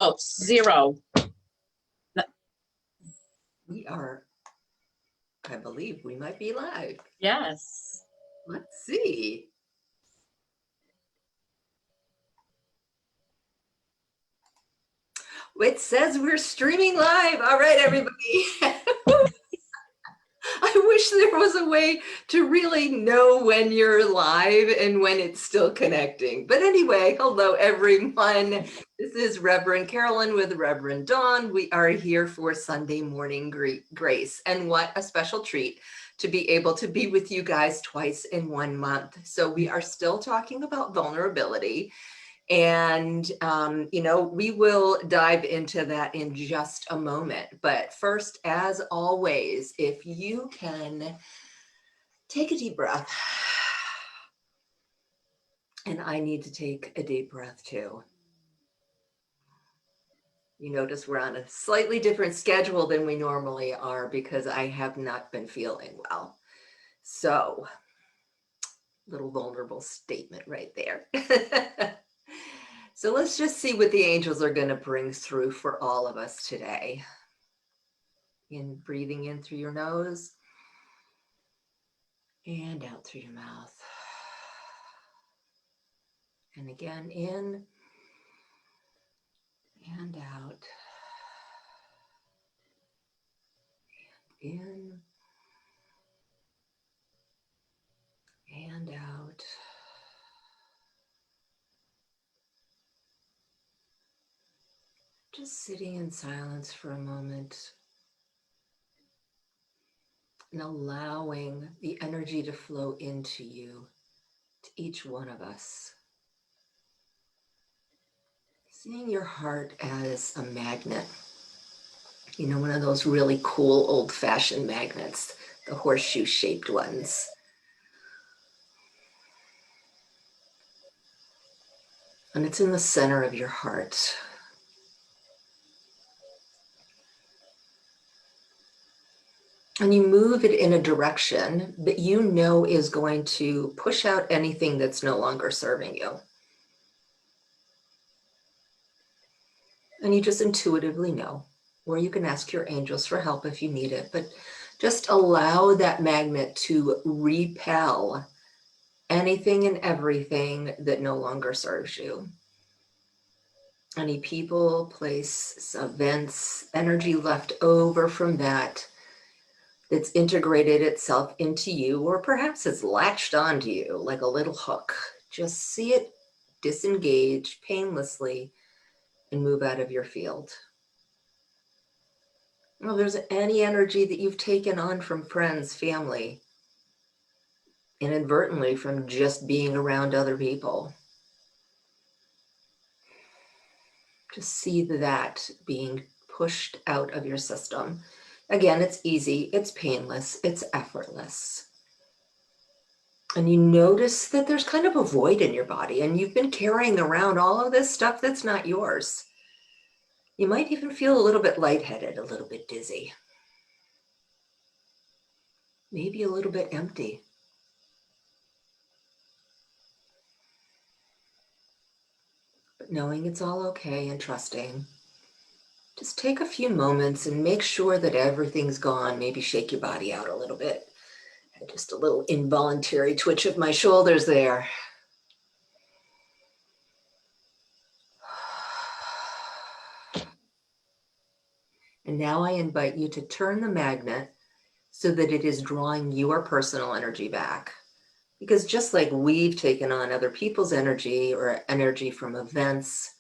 Oh, 0. We are, I believe we might be live. Yes. Let's see. It says we're streaming live. All right, everybody. I wish there was a way to really know when you're live and when it's still connecting. But anyway, hello, everyone. This is Reverend Carolyn with Reverend Dawn. We are here for Sunday morning grace. And what a special treat to be able to be with you guys twice in 1 month. So we are still talking about vulnerability. And, we will dive into that in just a moment. But first, as always, if you can take a deep breath. And I need to take a deep breath too. You notice we're on a slightly different schedule than we normally are because I have not been feeling well. So, little vulnerable statement right there. So let's just see what the angels are going to bring through for all of us today. Breathing in through your nose and out through your mouth. And again, in and out. And in and out. Just sitting in silence for a moment and allowing the energy to flow into you, to each one of us. Seeing your heart as a magnet, one of those really cool old-fashioned magnets, the horseshoe-shaped ones. And it's in the center of your heart. And you move it in a direction that you know is going to push out anything that's no longer serving you. And you just intuitively know, or you can ask your angels for help if you need it, but just allow that magnet to repel anything and everything that no longer serves you. Any people, place, events, energy left over from that that's integrated itself into you, or perhaps it's latched onto you like a little hook. Just see it disengage painlessly and move out of your field. Well, there's any energy that you've taken on from friends, family, inadvertently from just being around other people. Just see that being pushed out of your system. Again, it's easy, it's painless, it's effortless. And you notice that there's kind of a void in your body and you've been carrying around all of this stuff that's not yours. You might even feel a little bit lightheaded, a little bit dizzy. Maybe a little bit empty. But knowing it's all okay and trusting, just take a few moments and make sure that everything's gone. Maybe shake your body out a little bit. Just a little involuntary twitch of my shoulders there. And now I invite you to turn the magnet so that it is drawing your personal energy back. Because just like we've taken on other people's energy or energy from events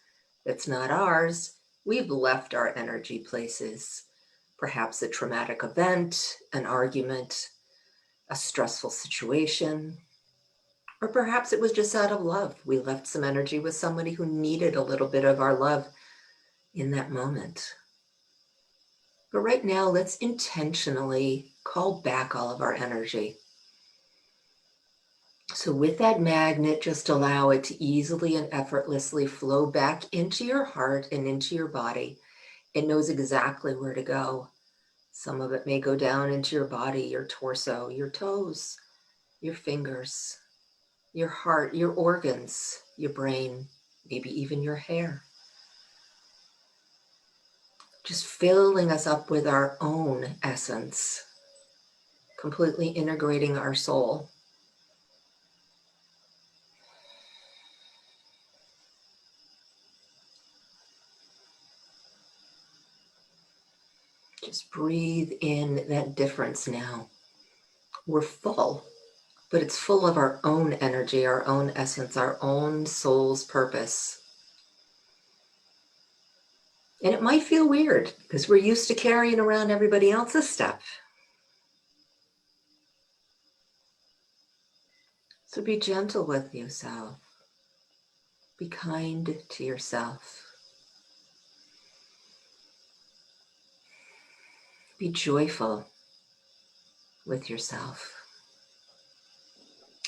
that's not ours, we've left our energy places. Perhaps a traumatic event, an argument, a stressful situation, or perhaps it was just out of love. We left some energy with somebody who needed a little bit of our love in that moment. But right now, let's intentionally call back all of our energy. So with that magnet, just allow it to easily and effortlessly flow back into your heart and into your body. It knows exactly where to go. Some of it may go down into your body, your torso, your toes, your fingers, your heart, your organs, your brain, maybe even your hair. just filling us up with our own essence, completely integrating our soul. Just breathe in that difference now. We're full, but it's full of our own energy, our own essence, our own soul's purpose. And it might feel weird because we're used to carrying around everybody else's stuff. So be gentle with yourself. Be kind to yourself. Be joyful with yourself.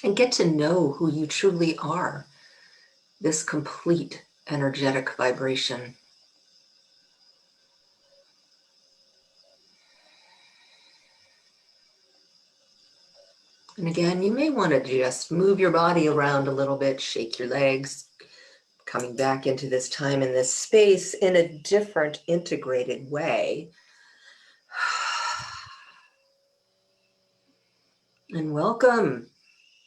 And get to know who you truly are, this complete energetic vibration. And again, you may want to just move your body around a little bit, shake your legs, coming back into this time and this space in a different integrated way. And welcome.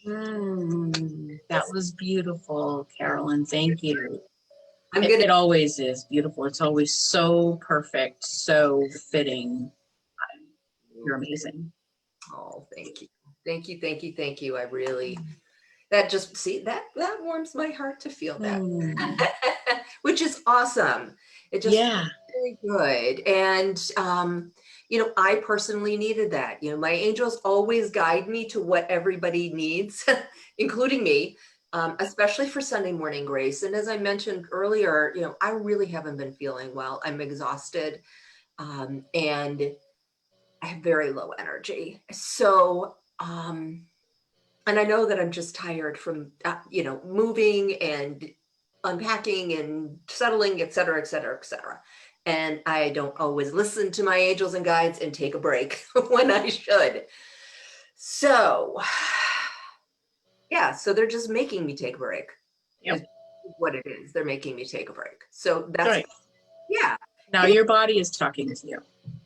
That was beautiful, Carolyn. Thank you. It always is beautiful. It's always so perfect, so fitting. You're amazing. Oh, thank you. Thank you, thank you, thank you. I really, that just, see, that warms my heart to feel that, which is awesome. It just feels really good. And, you know, I personally needed that. You know, my angels always guide me to what everybody needs, including me, especially for Sunday morning grace. And as I mentioned earlier, you know, I really haven't been feeling well. I'm exhausted, and I have very low energy. So, and I know that I'm just tired from, you know, moving and unpacking and settling, et cetera, et cetera, et cetera. And I don't always listen to my angels and guides and take a break when I should. So, yeah, so they're just making me take a break. Yep. Is what it is. They're making me take a break. So that's right. Yeah. Now your body is talking to you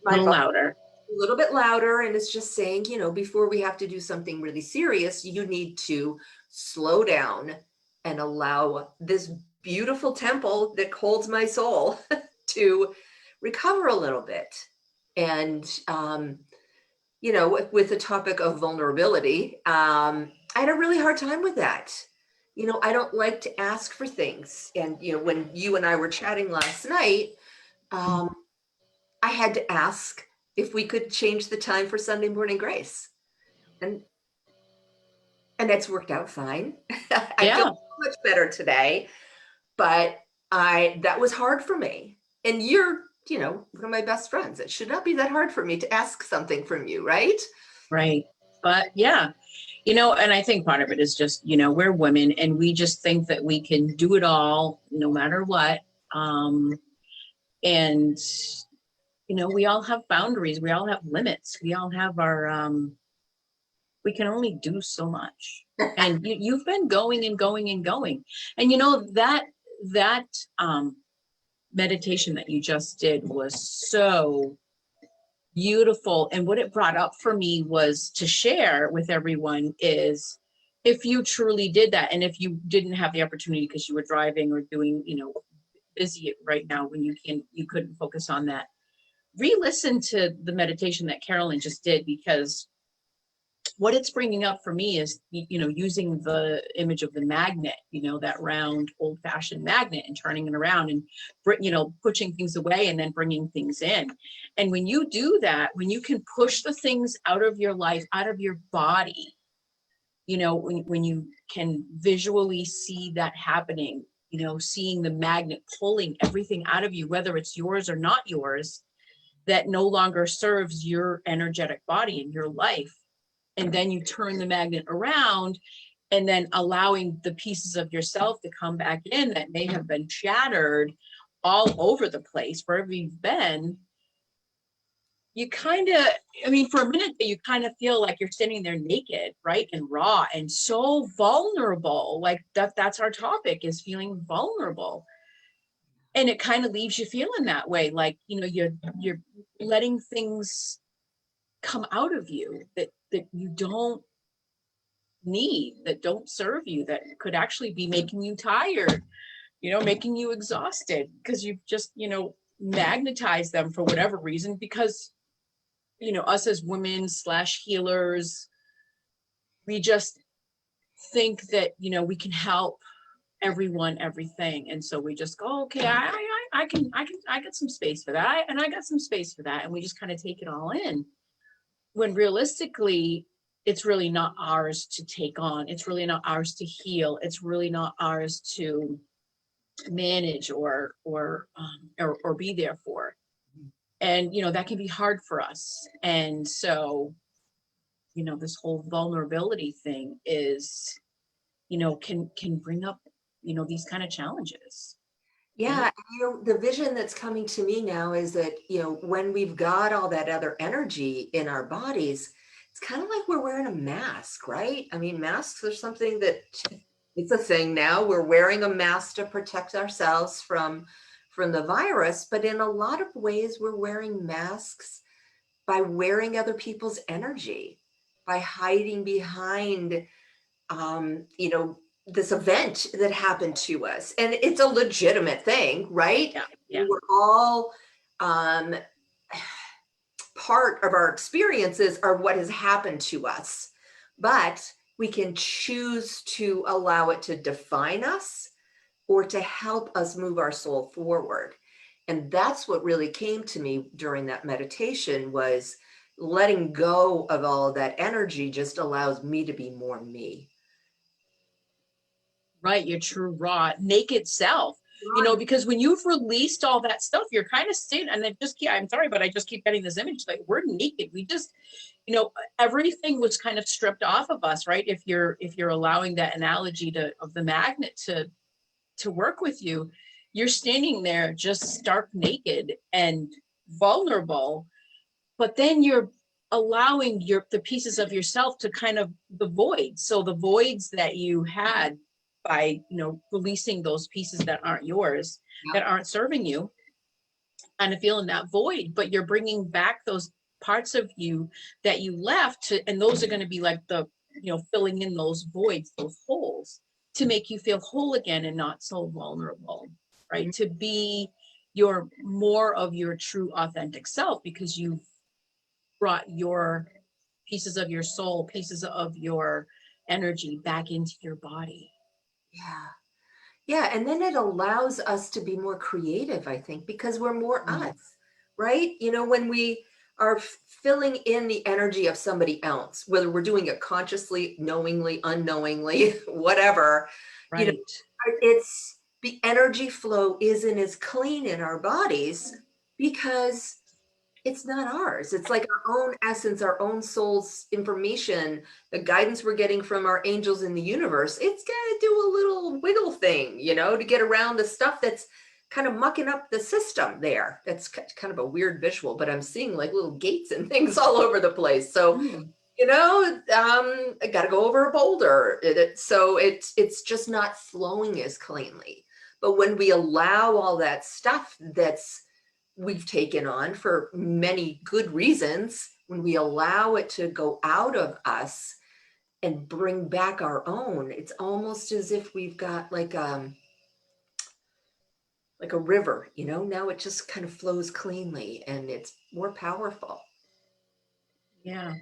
a little louder. A little bit louder, and it's just saying, you know, before we have to do something really serious, you need to slow down and allow this beautiful temple that holds my soul to recover a little bit. And, you know, with the topic of vulnerability, I had a really hard time with that. You know, I don't like to ask for things. And, you know, when you and I were chatting last night, I had to ask if we could change the time for Sunday morning grace. And that's worked out fine. I feel much better today, but that was hard for me. And you're, you know, one of my best friends. It should not be that hard for me to ask something from you, right? Right. But yeah, you know, and I think part of it is just, you know, we're women and we just think that we can do it all no matter what. And, you know, we all have boundaries. We all have limits. We all have our, we can only do so much. And you've been going and going and going. And, you know, that meditation that you just did was so beautiful. And what it brought up for me was to share with everyone is if you truly did that, and if you didn't have the opportunity because you were driving or doing, you know, busy right now when you couldn't focus on that, re-listen to the meditation that Carolyn just did, because what it's bringing up for me is, you know, using the image of the magnet, you know, that round old fashioned magnet, and turning it around and, you know, pushing things away and then bringing things in. And when you do that, when you can push the things out of your life, out of your body, you know, when you can visually see that happening, you know, seeing the magnet pulling everything out of you, whether it's yours or not yours, that no longer serves your energetic body in your life. And then you turn the magnet around, and then allowing the pieces of yourself to come back in that may have been shattered all over the place, wherever you've been. You kind of, I mean, for a minute, you kind of feel like you're standing there naked, right? And raw and so vulnerable. Like that's our topic, is feeling vulnerable. And it kind of leaves you feeling that way, like, you know, you're letting things come out of you that you don't need, that don't serve you, that could actually be making you tired, you know, making you exhausted, because you've just, you know, magnetized them for whatever reason, because, you know, us as women slash healers, we just think that, you know, we can help everyone, everything. And so we just go, okay, I got some space for that. And I got some space for that. And we just kind of take it all in, when realistically, it's really not ours to take on. It's really not ours to heal. It's really not ours to manage or be there for. And, you know, that can be hard for us. And so, you know, this whole vulnerability thing is, you know, can bring up, you know, these kind of challenges. Yeah, you know, the vision that's coming to me now is that, you know, when we've got all that other energy in our bodies, it's kind of like we're wearing a mask, right? I mean, masks are something that it's a thing now. We're wearing a mask to protect ourselves from the virus, but in a lot of ways, we're wearing masks by wearing other people's energy, by hiding behind you know, this event that happened to us. And it's a legitimate thing, right? Yeah, yeah. We're all um, part of our experiences are what has happened to us. But we can choose to allow it to define us or to help us move our soul forward. And that's what really came to me during that meditation was letting go of all of that energy just allows me to be more me. Right, your true raw naked self, you know, because when you've released all that stuff, you're kind of sitting, and then just I'm sorry, but I just keep getting this image, like we're naked. We just, you know, everything was kind of stripped off of us, right? If you're allowing that analogy of the magnet to work with you, you're standing there just stark naked and vulnerable, but then you're allowing the pieces of yourself to kind of the void. So the voids that you had by, you know, releasing those pieces that aren't yours, that aren't serving you, kind of feeling that void, but you're bringing back those parts of you that you left to, and those are going to be like the, you know, filling in those voids, those holes, to make you feel whole again and not so vulnerable, right? To be your more of your true authentic self, because you've brought your pieces of your soul, pieces of your energy back into your body. Yeah. Yeah. And then it allows us to be more creative, I think, because we're more us, right? You know, when we are filling in the energy of somebody else, whether we're doing it consciously, knowingly, unknowingly, whatever, you know, Right. it's the energy flow isn't as clean in our bodies because it's not ours. It's like our own essence, our own soul's information, the guidance we're getting from our angels in the universe. It's got to do a little wiggle thing, you know, to get around the stuff that's kind of mucking up the system there. That's kind of a weird visual, but I'm seeing like little gates and things all over the place. So, you know, I got to go over a boulder. So it's just not flowing as cleanly. But when we allow all that stuff we've taken on for many good reasons, when we allow it to go out of us and bring back our own, it's almost as if we've got like a river, you know, now it just kind of flows cleanly and it's more powerful. Yeah.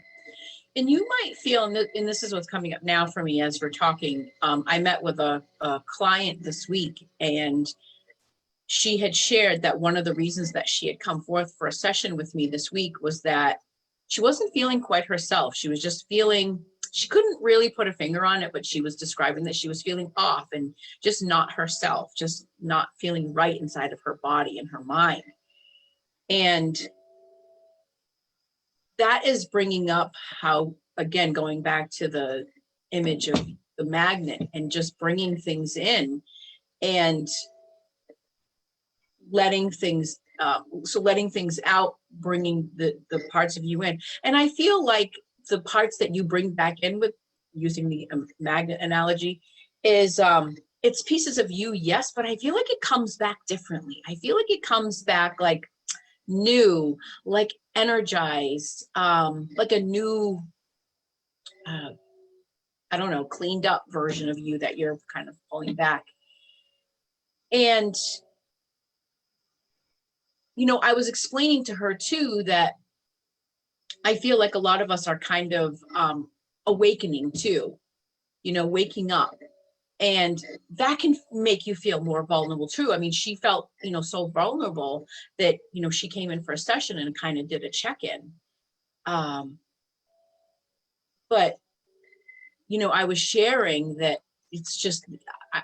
And you might feel, and this is what's coming up now for me as we're talking. I met with a client this week, and she had shared that one of the reasons that she had come forth for a session with me this week was that she wasn't feeling quite herself. She was just feeling, she couldn't really put a finger on it, but she was describing that she was feeling off and just not herself, just not feeling right inside of her body and her mind. And that is bringing up how, again, going back to the image of the magnet and just bringing things in and letting things letting things out, bringing the parts of you in. And I feel like the parts that you bring back in, with using the magnet analogy, is it's pieces of you, yes, but I feel like it comes back differently. I feel like it comes back like new, like energized, like a new, uh, I don't know, cleaned up version of you that you're kind of pulling back. And, you know, I was explaining to her too that I feel like a lot of us are kind of awakening too, you know, waking up. And that can make you feel more vulnerable too. I mean, she felt, you know, so vulnerable that, you know, she came in for a session and kind of did a check-in. Um, but, you know, I was sharing that it's just,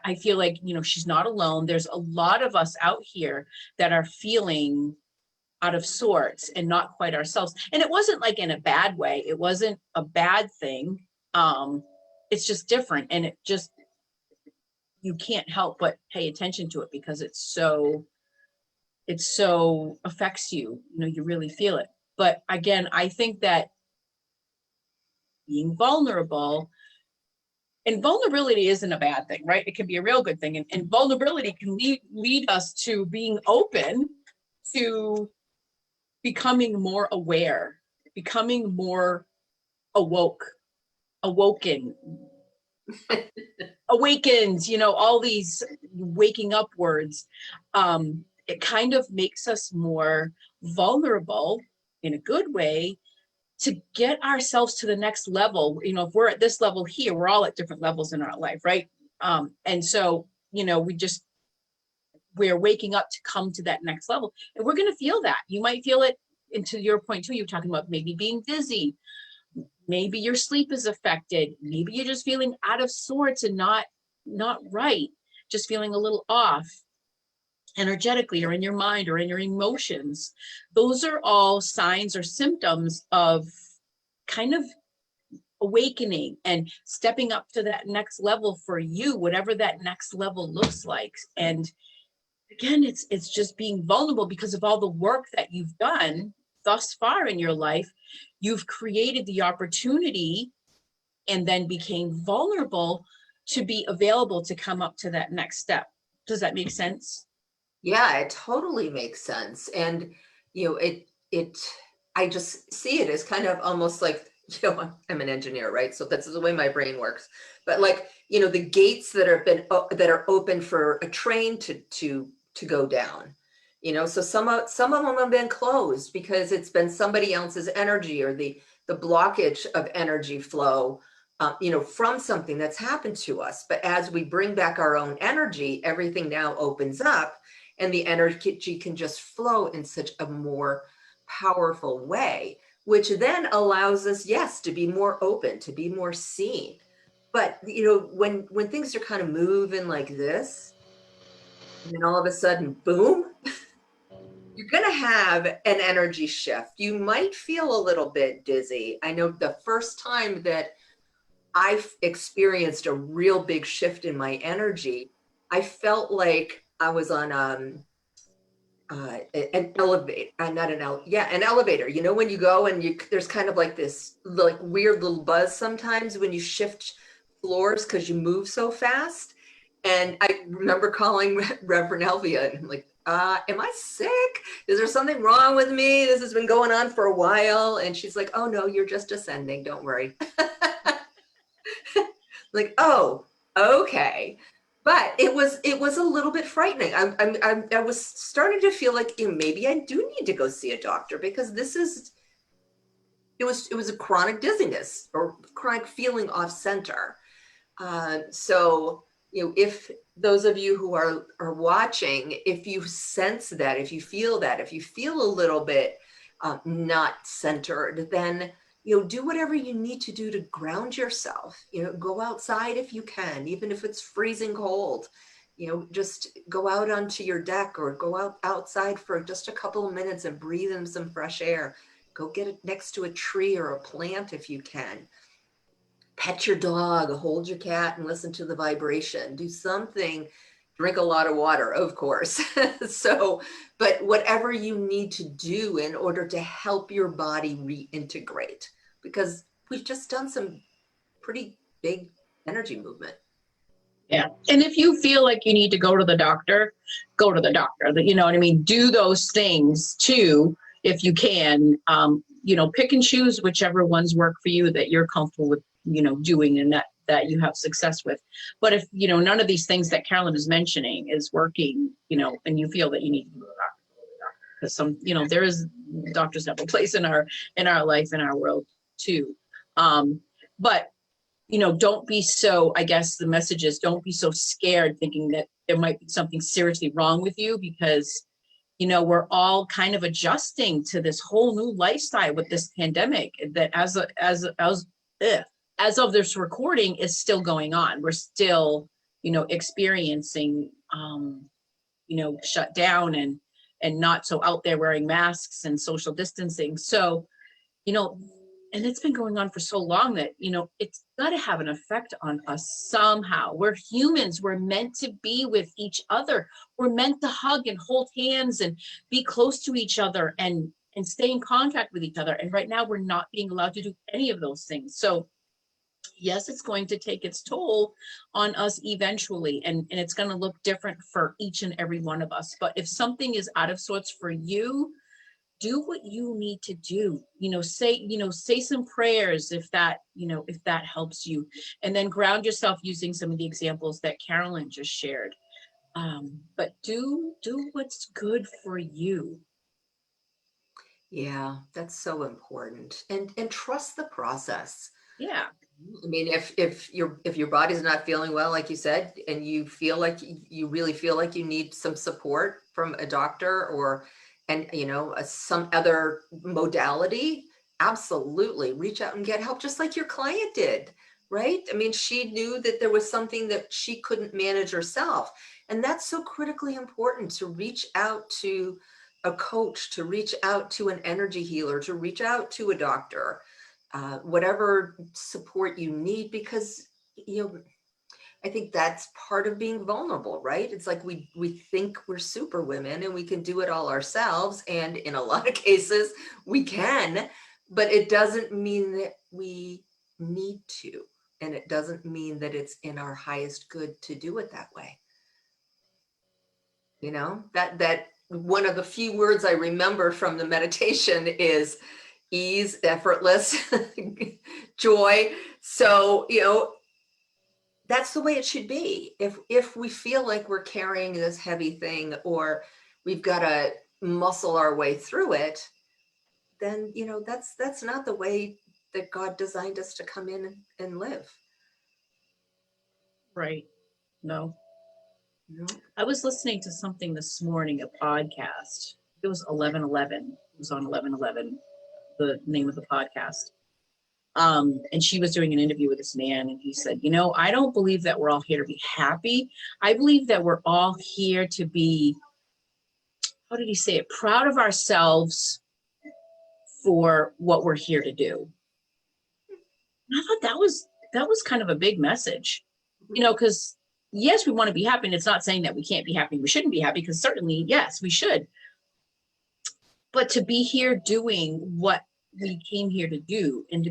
I feel like, you know, she's not alone. There's a lot of us out here that are feeling out of sorts and not quite ourselves. And it wasn't like in a bad way. It wasn't a bad thing. It's just different. And it just, you can't help but pay attention to it because it so affects you. You know, you really feel it. But again, I think that being vulnerable, and vulnerability isn't a bad thing, right? It can be a real good thing. And vulnerability can lead us to being open to becoming more aware, becoming more awoken, awakens, you know, all these waking up words. It kind of makes us more vulnerable in a good way to get ourselves to the next level. You know, if we're at this level here, we're all at different levels in our life, right? And so, you know, we're waking up to come to that next level, and we're going to feel that. You might feel it. And to your point too, you're talking about maybe being dizzy, maybe your sleep is affected, maybe you're just feeling out of sorts and not right, just feeling a little off energetically or in your mind or in your emotions. Those are all signs or symptoms of kind of awakening and stepping up to that next level for you, whatever that next level looks like. And again, it's just being vulnerable because of all the work that you've done thus far in your life. You've created the opportunity and then became vulnerable to be available to come up to that next step. Does that make sense? Yeah, it totally makes sense. And, it, I just see it as kind of almost like, I'm an engineer, right? So that's the way my brain works. But like, the gates that that are open for a train to go down, so some of them have been closed because it's been somebody else's energy or the blockage of energy flow, from something that's happened to us. But as we bring back our own energy, everything now opens up and the energy can just flow in such a more powerful way, which then allows us, yes, to be more open, to be more seen. But when things are kind of moving like this, and then all of a sudden, boom, you're going to have an energy shift. You might feel a little bit dizzy. I know the first time that I've experienced a real big shift in my energy, I felt like I was on an elevator, not an an elevator. When you go and there's kind of like this like weird little buzz sometimes when you shift floors because you move so fast. And I remember calling Reverend Elvia and I'm like, am I sick? Is there something wrong with me? This has been going on for a while. And she's like, oh no, you're just ascending. Don't worry. Like, oh, okay. But it was a little bit frightening. I was starting to feel like maybe I do need to go see a doctor because it was a chronic dizziness or chronic feeling off center. So if those of you who are watching, if you sense that, if you feel that, if you feel a little bit not centered, then do whatever you need to do to ground yourself. Go outside if you can, even if it's freezing cold. Just go out onto your deck or go outside for just a couple of minutes and breathe in some fresh air. Go get it next to a tree or a plant if you can. Pet your dog, hold your cat and listen to the vibration. Do something. Drink a lot of water, of course. But whatever you need to do in order to help your body reintegrate, because we've just done some pretty big energy movement. Yeah. And if you feel like you need to go to the doctor, go to the doctor. You know what I mean? Do those things too, if you can. Pick and choose whichever ones work for you that you're comfortable with, doing, and that you have success with. But if, none of these things that Carolyn is mentioning is working, and you feel that you need to go to the doctor, because there is, doctors have a place in our life, in our world too. But don't be so, I guess the message is, don't be so scared thinking that there might be something seriously wrong with you, because, we're all kind of adjusting to this whole new lifestyle with this pandemic that as of this recording is still going on. We're still, experiencing, shut down and not so out there wearing masks and social distancing. So, you know, and it's been going on for so long that, it's got to have an effect on us somehow. We're humans. We're meant to be with each other. We're meant to hug and hold hands and be close to each other and stay in contact with each other. And right now we're not being allowed to do any of those things. So yes, it's going to take its toll on us eventually, and it's going to look different for each and every one of us. But if something is out of sorts for you, do what you need to do. Say some prayers if that helps you, and then ground yourself using some of the examples that Carolyn just shared. But do what's good for you. Yeah, that's so important. And trust the process. Yeah. I mean, if your body's not feeling well, like you said, and you feel like you really feel like you need some support from a doctor or some other modality, absolutely reach out and get help, just like your client did, right? I mean, she knew that there was something that she couldn't manage herself, and that's so critically important, to reach out to a coach, to reach out to an energy healer, to reach out to a doctor, whatever support you need, because I think that's part of being vulnerable, right? It's like we think we're super women and we can do it all ourselves, and in a lot of cases we can, but it doesn't mean that we need to, and it doesn't mean that it's in our highest good to do it that way. That one of the few words I remember from the meditation is ease, effortless, joy. So, that's the way it should be. If we feel like we're carrying this heavy thing, or we've got to muscle our way through it, then, that's not the way that God designed us to come in and live. Right. No. No. I was listening to something this morning, a podcast. It was 11:11. It was on 11:11, the name of the podcast. And she was doing an interview with this man, and he said, I don't believe that we're all here to be happy. I believe that we're all here to be, how did he say it, proud of ourselves for what we're here to do. And I thought that was kind of a big message, because yes, we want to be happy, and it's not saying that we can't be happy, we shouldn't be happy, because certainly, yes, we should. But to be here doing what we came here to do, and to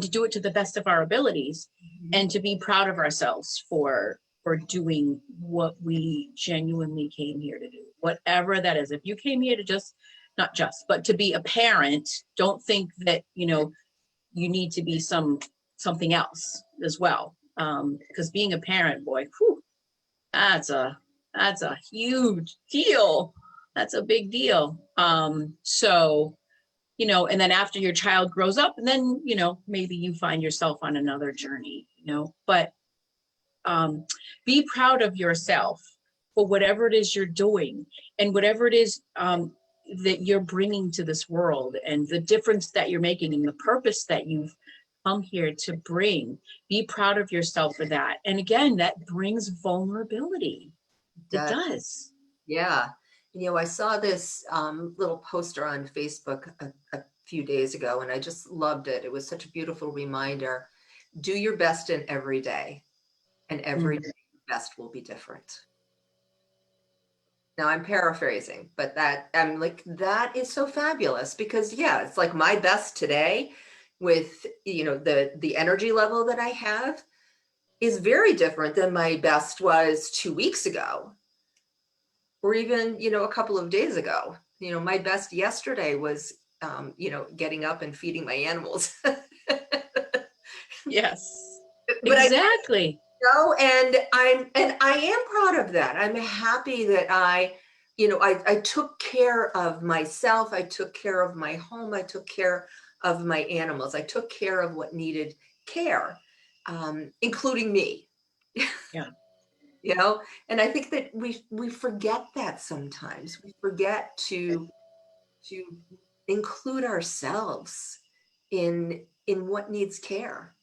do it to the best of our abilities, and to be proud of ourselves for doing what we genuinely came here to do, whatever that is. If you came here to not just, but to be a parent, don't think that, you need to be something else as well. Because being a parent, boy, whew, that's a huge deal. That's a big deal. So, and then after your child grows up, and then, maybe you find yourself on another journey, but be proud of yourself for whatever it is you're doing, and whatever it is that you're bringing to this world, and the difference that you're making, and the purpose that you've come here to bring. Be proud of yourself for that. And again, that brings vulnerability. It does. Yeah. I saw this little poster on Facebook a few days ago, and I just loved it. It was such a beautiful reminder. Do your best in every day, and every day your best will be different. Now I'm paraphrasing, but I'm like, that is so fabulous, because yeah, it's like my best today with, the energy level that I have. is very different than my best was 2 weeks ago, or even, a couple of days ago. My best yesterday was, getting up and feeding my animals. Yes, But exactly. and I am proud of that. I'm happy that I took care of myself. I took care of my home. I took care of my animals. I took care of what needed care, including me. Yeah. And I think that we forget that sometimes. We forget to include ourselves in what needs care.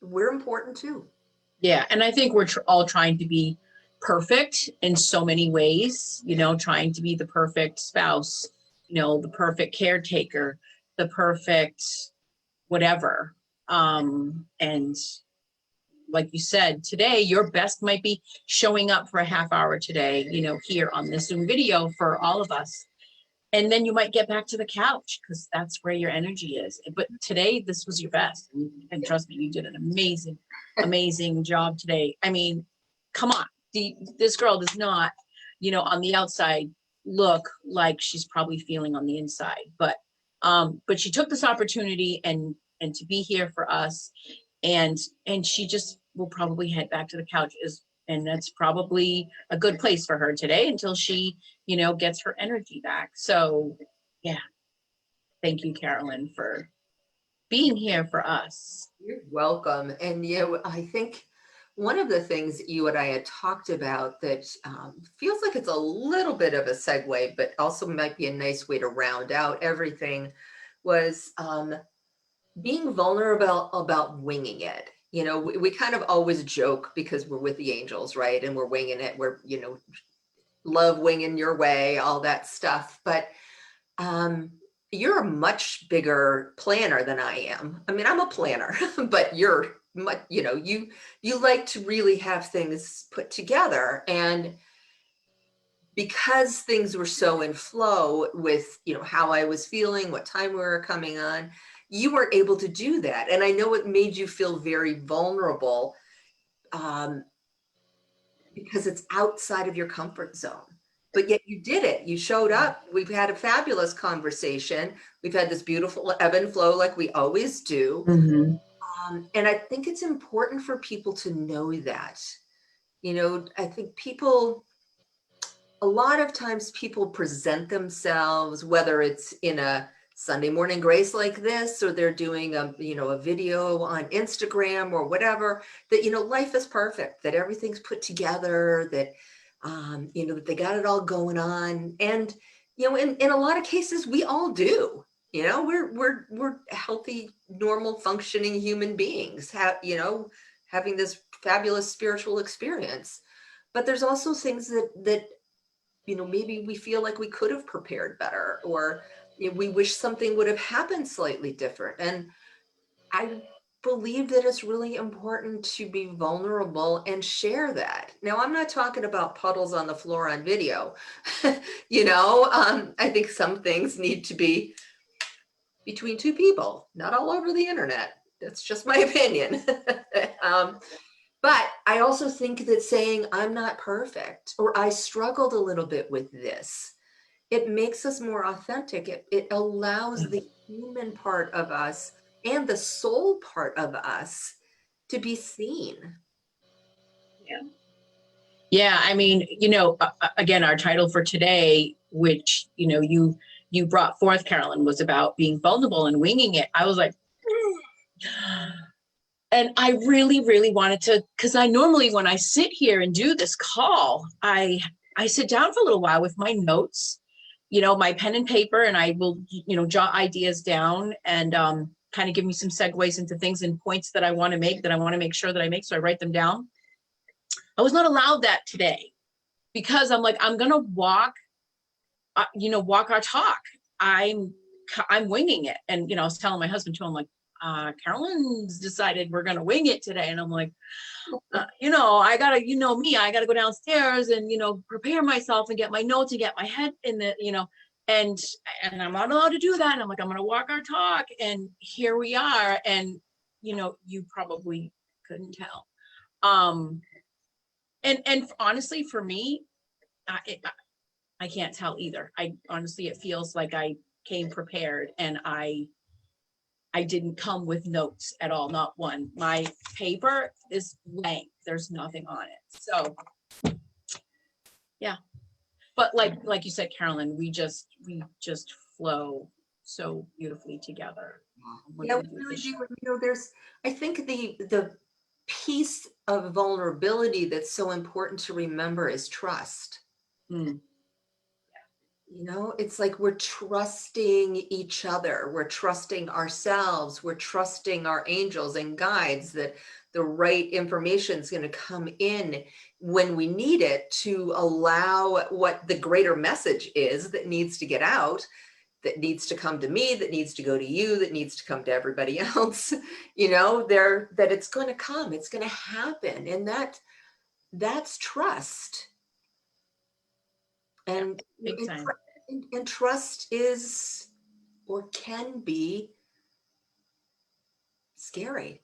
We're important too. Yeah. And I think we're all trying to be perfect in so many ways, trying to be the perfect spouse, the perfect caretaker, the perfect whatever. And like you said, today, your best might be showing up for a half hour today, here on this Zoom video for all of us. And then you might get back to the couch because that's where your energy is. But today, this was your best. And trust me, you did an amazing, amazing job today. I mean, come on. This girl does not, on the outside look like she's probably feeling on the inside. But she took this opportunity and to be here for us. And she just will probably head back to the couch, and that's probably a good place for her today until she gets her energy back. So yeah, thank you, Carolyn, for being here for us. You're welcome. And I think one of the things that you and I had talked about that feels like it's a little bit of a segue, but also might be a nice way to round out everything, was being vulnerable about winging it. We kind of always joke because we're with the angels, right? And we're winging it. We're, love winging your way, all that stuff. But you're a much bigger planner than I am. I mean, I'm a planner, but you're much, you like to really have things put together. And because things were so in flow with, how I was feeling, what time we were coming on, you weren't able to do that. And I know it made you feel very vulnerable because it's outside of your comfort zone. But yet you did it. You showed up. We've had a fabulous conversation. We've had this beautiful ebb and flow like we always do. Mm-hmm. And I think it's important for people to know that. I think a lot of times people present themselves, whether it's in a Sunday morning grace like this, or they're doing a video on Instagram or whatever, that, life is perfect, that everything's put together, that, that they got it all going on. And, in a lot of cases, we all do. We're healthy, normal, functioning human beings, having this fabulous spiritual experience. But there's also things that maybe we feel like we could have prepared better, or we wish something would have happened slightly different. And I believe that it's really important to be vulnerable and share that. Now, I'm not talking about puddles on the floor on video. I think some things need to be between two people, not all over the internet. That's just my opinion. But I also think that saying I'm not perfect, or I struggled a little bit with this, it makes us more authentic. It allows the human part of us and the soul part of us to be seen. Yeah. Yeah. I mean, again, our title for today, which, you brought forth, Carolyn, was about being vulnerable and winging it. I was like, and I really, really wanted to, because I normally, when I sit here and do this call, I sit down for a little while with my notes, my pen and paper, and I will, jot ideas down and kind of give me some segues into things and points that I want to make sure that I make. So I write them down. I was not allowed that today because I'm like, I'm going to walk our talk. I'm winging it. And, I was telling my husband too, I'm like, Carolyn's decided we're going to wing it today. And I'm like, I gotta, me, I gotta go downstairs and, prepare myself and get my notes and get my head in the, and I'm not allowed to do that. And I'm like, I'm going to walk our talk, and here we are. And you know, you probably couldn't tell. And honestly, for me, I can't tell either. I honestly, it feels like I came prepared, and I didn't come with notes at all, not one. My paper is blank. There's nothing on it. So yeah. But like you said, Carolyn, we just flow so beautifully together. Yeah, we really do. You know, I think the piece of vulnerability that's so important to remember is trust. Mm. You know, it's like we're trusting each other, we're trusting ourselves, we're trusting our angels and guides that the right information is going to come in when we need it to allow what the greater message is that needs to get out, that needs to come to me, that needs to go to you, that needs to come to everybody else. You know, that it's going to come, it's going to happen, and that's trust. And, big time. and trust is or can be scary.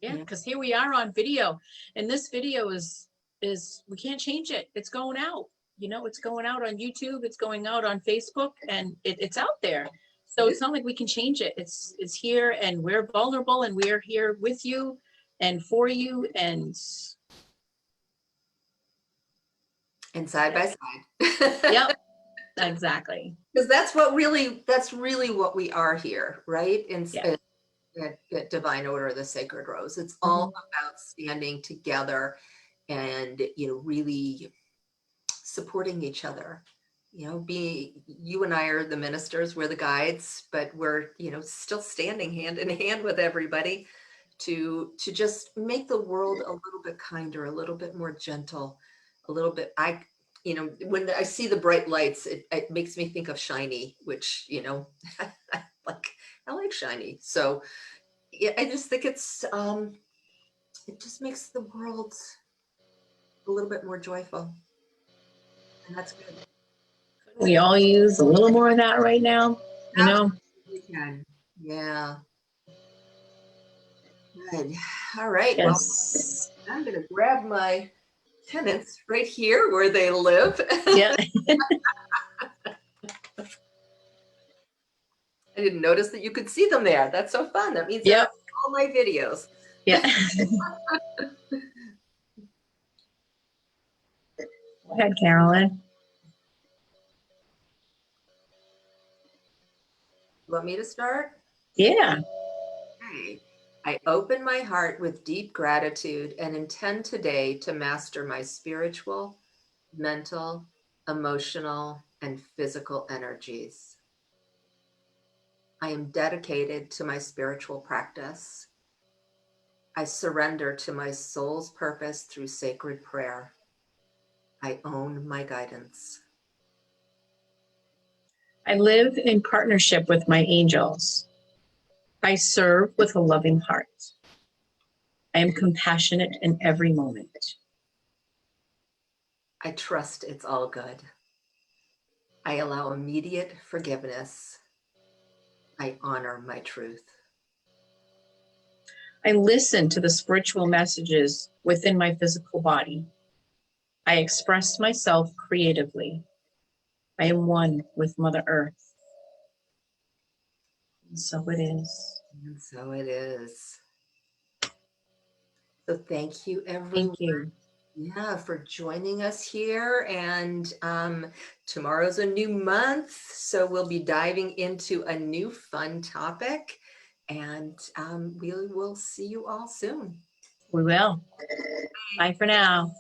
Yeah, because here we are on video, and this video is we can't change it. It's going out. You know, it's going out on YouTube. It's going out on Facebook, and it's out there. So it's not like we can change it. It's here, and we're vulnerable, and we're here with you and for you, and side by side. Yep, exactly. Because that's really what we are here, right? At Divine Order of the Sacred Rose. It's all about standing together and, you know, really supporting each other. You know, you and I are the ministers, we're the guides, but we're, you know, still standing hand in hand with everybody to just make the world a little bit kinder, a little bit more gentle, a little bit. You know, when I see the bright lights, it makes me think of shiny, which, you know, I like shiny. So yeah, I just think it just makes the world a little bit more joyful, and that's good. We all use a little more of that right now, you know? We can. Yeah. Good. All right. Yes. Well, I'm going to grab my tenants right here where they live. Yeah. I didn't notice that you could see them there. That's so fun. That means Yep. all my videos. Yeah. Go ahead, Carolyn. Want me to start? Yeah. Okay. I open my heart with deep gratitude and intend today to master my spiritual, mental, emotional, and physical energies. I am dedicated to my spiritual practice. I surrender to my soul's purpose through sacred prayer. I own my guidance. I live in partnership with my angels. I serve with a loving heart. I am compassionate in every moment. I trust it's all good. I allow immediate forgiveness. I honor my truth. I listen to the spiritual messages within my physical body. I express myself creatively. I am one with Mother Earth. And so it is. And so it is. So thank you, everyone. Thank you. Yeah, for joining us here. And tomorrow's a new month, so we'll be diving into a new fun topic. And we will see you all soon. We will. Bye for now.